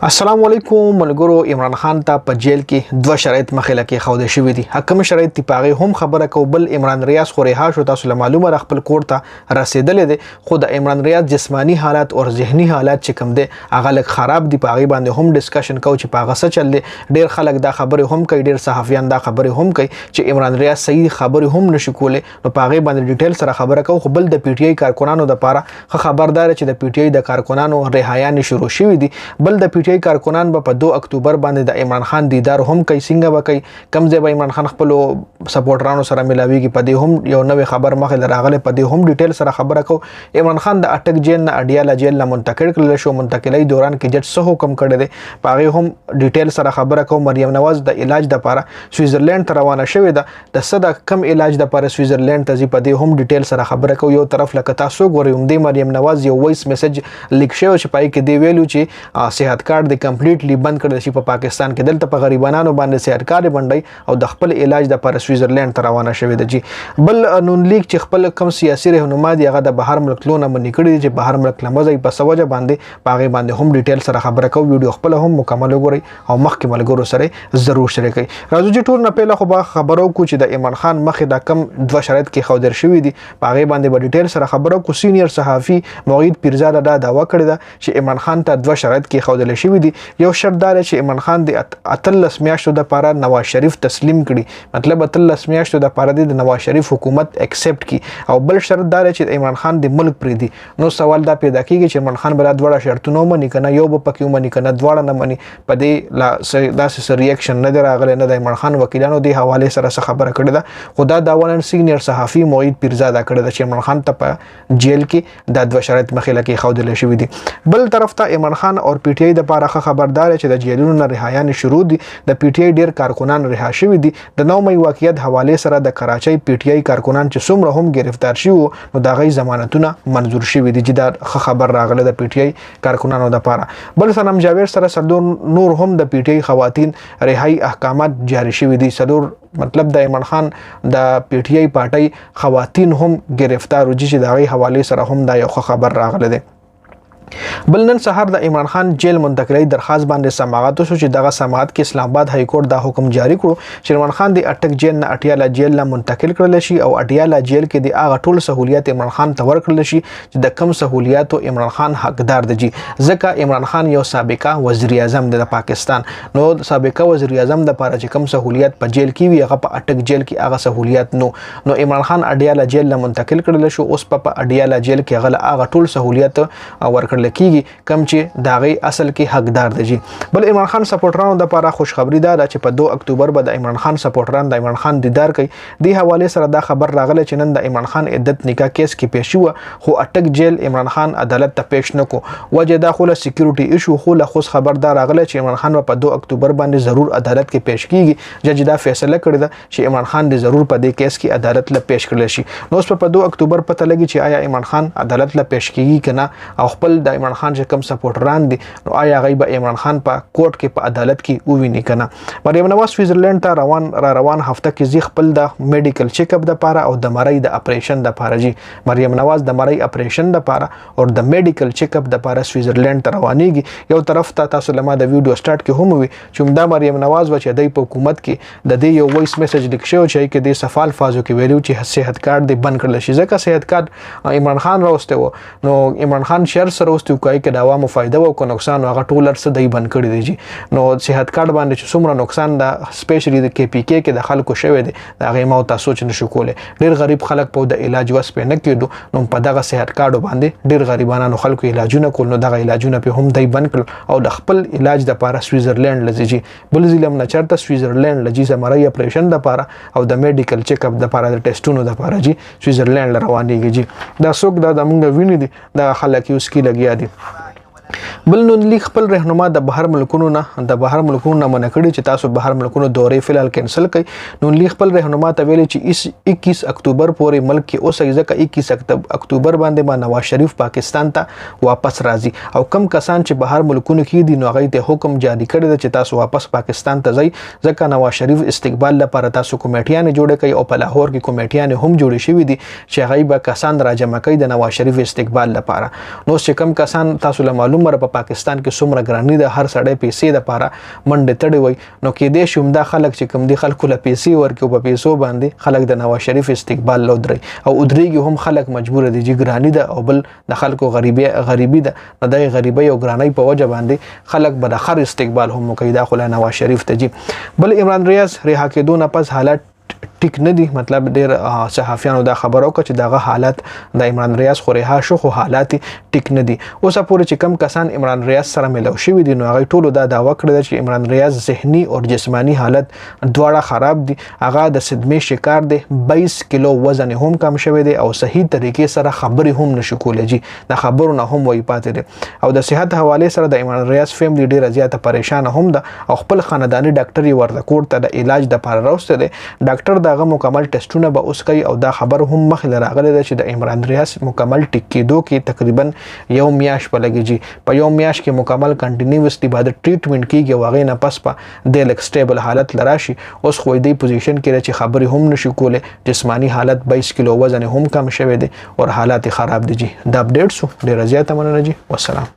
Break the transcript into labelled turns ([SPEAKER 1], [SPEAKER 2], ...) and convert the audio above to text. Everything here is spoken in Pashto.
[SPEAKER 1] السلام علیکم ملګرو. عمران خان ته په جیل کې دوه شرایط مخې لکه خوده شوی دي. حکم شرایط تی پاغه هم خبره کو بل عمران ریاض خو رها شو. تاسو معلومه را خپل کور ته رسیدلې دي. خو د عمران ریاض جسمانی حالات او ذهني حالات چې کوم دي هغه لک خراب دي. پاغه باندې هم ډسکشن کو چې پاغه څه چل دي. ډیر خلک دا خبره هم کوي، ډیر صحافیان دا خبره هم کوي چې عمران ریاض صحیح خبره هم نشي کوله. نو پاغه باندې ډیټیل سره خبره کو. خو بل د پی ټی آی کارکونانو د پاره خبردار چې د پی ټی آی د کارکونانو رهایان شروع شوی دي. بل د پی ټی آی کارکونان په 2 اکتوبر باندې د عمران خان دیدار هم کوي. څنګه وکي کم ځای به عمران خان خپل سپورټرانو سره ملاويږي. په دې هم یو نوې خبر مخه راغله. په دې هم ډیټیل سره خبره کو. عمران خان د اٹک جیل نه اډیالا جیل نه منتقل کړل شو. منتقلۍ دوران کې جج څه حکم کړی دی پاغه هم ډیټیل سره خبره کو. مریم نواز د علاج د لپاره سویزرلند ته روانه شوې ده. د صدا کم علاج د لپاره سویزرلند ته ځي. په دې هم ډیټیل سره خبره کو. یو طرف لکه تاسو ګورئ هم د مریم نواز یو وایس میسج لیک شوی چې پای کې دی ویلو چې صحت کارت د کمپلیټلی بند کړل شي په پاکستان کې. دلته په غریبانو باندې صحت کارت بندي او د خپل علاج د لپاره سویزرلند ته روانه شوې ده. جی بل نون لیگ چې خپل کم سیاسي رهنما دی هغه د بهر ملک لونه منې کړی چې بهر ملک لمزي په سوجه باندې پاغه باندې هم ډیټیل سره خبره کو. ویډیو خپل هم مکمل وګورئ او مخکې ملګرو سره ضرور شریک کړئ. راځو چې ټول نه پهله خو به خبرو کو چې د عمران خان مخې د کم دوه شرایط کې خودر شوی دي. پاغه باندې به ډیټیل سره خبرو کو. سینیئر صحافي موعید پیرزاده دا داوا کړی ده چې عمران خان ته دوه شرایط کې خودل شوی دي. یو شرط دا چې عمران خان د اتلس میاشتو د پاره نواز شریف تسلیم کړي. مطلب اتلس میاشتو د پاره د نواز شریف حکومت ایکسپټ کی. او بل شرط دا چې عمران خان د ملک پری دی. نو سوال دا پیدا کیږي چې عمران خان بل دواړه شرطونه منی کنه یو به پکې منی کنه دواړه نه منی. په دې لا داسې ریاکشن نه راغلی نه د عمران خان وکیلانو د حواله سره خبره کړې ده. خدا داوالن سینیئر صحافي موعید پیرزاده کړی ده چې عمران خان ته په جیل کې د دوه شرایط مخې لکه خودل شوی دي. بل طرف ته عمران خان او پی ټی آی د پاره خبردار چې د جیلونو نه رهایان شروع دي. د پی ټی آی ډیر کارکونان رها شوي دي. د 9 مې واقعیت حواله سره د کراچۍ پی ټی آی کارکونان چې څومره هم گرفتار شوي نو د غي ضمانتونه منزور شوي دي. چې دا خبر راغله د پی ټی آی کارکونانو د پاره. بل سنم جاوید سره سلور نور هم د پی ټی آی خواتین رهایی احکامات جاری شوي دي. سلور مطلب د عمران خان د پی ټی آی پارټي خواتین هم گرفتار وجي چې د غي حواله سره هم دا یو خبر راغله ده. بل نن سهار د عمران خان جیل منتقلی درخواست باندې سماعت شو چې دغه سماعت کې اسلام آباد های کورټ دا حکم جاری کړو چې عمران خان د اٹک جیل نه اټیالا جیل نه منتقل کړل شي او اټیالا جیل کې د هغه ټول سہولیات عمران خان ته ورکړل شي چې د کم سہولیاتو عمران خان حقدار دی. ځکه عمران خان یو سابقه وزیر اعظم د پاکستان. نو سابقه وزیر اعظم د لپاره چې کم سہولیات په جیل کې وي هغه په اٹک جیل کې هغه سہولیات نو عمران خان اټیالا جیل نه منتقل کړل شو. اوس په اټیالا جیل کې هغه ټول سہولیات ورکړل کیږي کم چې داغي اصل کې حقدار دی. بل عمران خان سپورټرانو د لپاره خوشخبری ده چې په 2 اکتوبر به د عمران خان سپورټران د عمران خان دیدار کوي. د حواله سره دا خبر راغله چې نن د عمران خان عدت نکاح کیس کې پیښ شو خو اٹک جیل عمران خان عدالت ته پیښ نکو. وجه داخله سکیورټي ایشو خو له خوش خبردار راغله چې عمران خان په 2 اکتوبر باندې ضرور عدالت کې پیښ کیږي. جج دا فیصله کړی ده چې عمران خان د ضرور په دې کیس کې عدالت له پیښ کړل شي. نو اوس په 2 اکتوبر پته لګي چې آیا عمران خان عدالت له پیښ کیږي کنه او خپل د عمران خان چې کم سپورټران دي نو آیا غیب عمران خان په کورټ کې په عدالت کې وویني کنه. مریم نواز سویزرلند ته روان هفته کې زی خپل د میډیکل چیک اپ د پاره او د مړی د اپریشن د پاره. جی مریم نواز د مړی اپریشن د پاره او د میډیکل چیک اپ د پاره سویزرلند ته روانيږي. یو طرف ته تاسو لمه د ویډیو سٹارټ کې هم وي چې دا مریم نواز و چې د حکومت کې د دې یو وایس میسج لیک شو چې کې د سفال فازو کې ویلو چې صحت کارت دی بند کړل شي. ځکه صحت کارت عمران خان راوسته و نو عمران خان شهر سره راوسته کوي کې د عوامو فائدہ او کو نقصان هغه ټولر څه دی بند کړی دی. نو صحت کارت باندې چې څومره نقصان د سپیشلی د کې پی کې کې د خلکو شوی دی دا غي مو تاسو چې نشو کوله. ډیر غریب خلک په د علاج وس په نه کېدو نو په دغه صحت کارت باندې ډیر غریبانو خلکو علاجونه کول. نو دغه علاجونه په هم دی بند کړ او د خپل علاج د لپاره سویزرلند لږی بل ځلم نه چرته سویزرلند لږی زمری اپریشن د لپاره او د میډیکل چیک اپ د لپاره د ټیسټونو د لپاره جی سویزرلند روانيږي. دا څوک دا موږ ویني دي دا خلک یو سکی لګیا دي. بل نون لیگ خپل رهنما د بهر ملکونو نه منع کړي چې تاسو بهر ملکونو دورې فلحال کینسل کړئ. نون لیگ خپل رهنما ته ویلي چې 21 اکتوبر پورې ملک کې اوسه. ځکه 21 اکتوبر باندې ما نواز شریف پاکستان ته واپس راځي او کم کسان چې بهر ملکونو کې دي نو هغه ته حکم جاری کړی چې تاسو واپس پاکستان ته ځئ. ځکه نواز شریف استقبال لپاره تاسو کمیټیان جوړ کړئ او په لاهور کې کمیټیان هم جوړ شوي دي چې هغه به کسان راجمع کوي د نواز شریف استقبال لپاره. نو چې کم کسان تاسو له معلومه په پاکستان کې څومره ګرانی ده، هر سړی پیسې د پاره منډه تړي وي، نو کې دې شوم دا خلک چې کوم دي خلکو له پیسې ورکو په پیسو باندې خلک د نواز شریف استقبال لودري او ادریږي هم خلک مجبور دي چې ګرانی ده او بل د خلکو غریبي ده، نو د غریبي او ګرانی په وجه باندې خلک به د خر استقبال هم کوي، دا خو نواز شریف ته جي. بل عمران ریاض رها کېدو نه پس حالات ټیک نه دي، مطلب ډیر صحافیانو دا خبرو کړ چې دغه حالت د عمران ریاض خو رها شو خو حالات ټیک نه دي. اوس پورې چې کم کسان عمران ریاض سره ملو شوي دي نو هغه ټولو دا دعوا کړې چې عمران ریاض ذهني او جسمانی حالت دواړه خراب دي، هغه د صدمې شکار دی، 22 کیلو وزن هم کم شوی دی او صحیح طریقې سره خبرې هم نشو کولای جی، د خبرو نه هم وای پاتې دي او د صحت حواله سره د عمران ریاض فیملی ډیره زیاته پریشان هم ده او خپل خاندانی ډاکټر یې ورته کور ته د علاج د لپاره راوسته دي. ډاکټر دغه مکمل ټیسټونه به اوس کوي او دا خبر هم مخې راغلی ده چې د عمران ریاض مکمل ټیک کېدو کې تقریبا یو میاشت په لګیږي، په یو میاشت کې مکمل کنټینیوسلی بعد ټریټمنټ کیږي او هغې نه پس په د لک سټیبل حالت لراشي. اوس خو دې پوزیشن کې چې خبرې هم نشي کولی، جسمانی حالت 22 کیلو وزن هم کم شوی دی او حالات خراب دي جی. دا اپډیټ سو ډیر زیاته مننه جی، والسلام.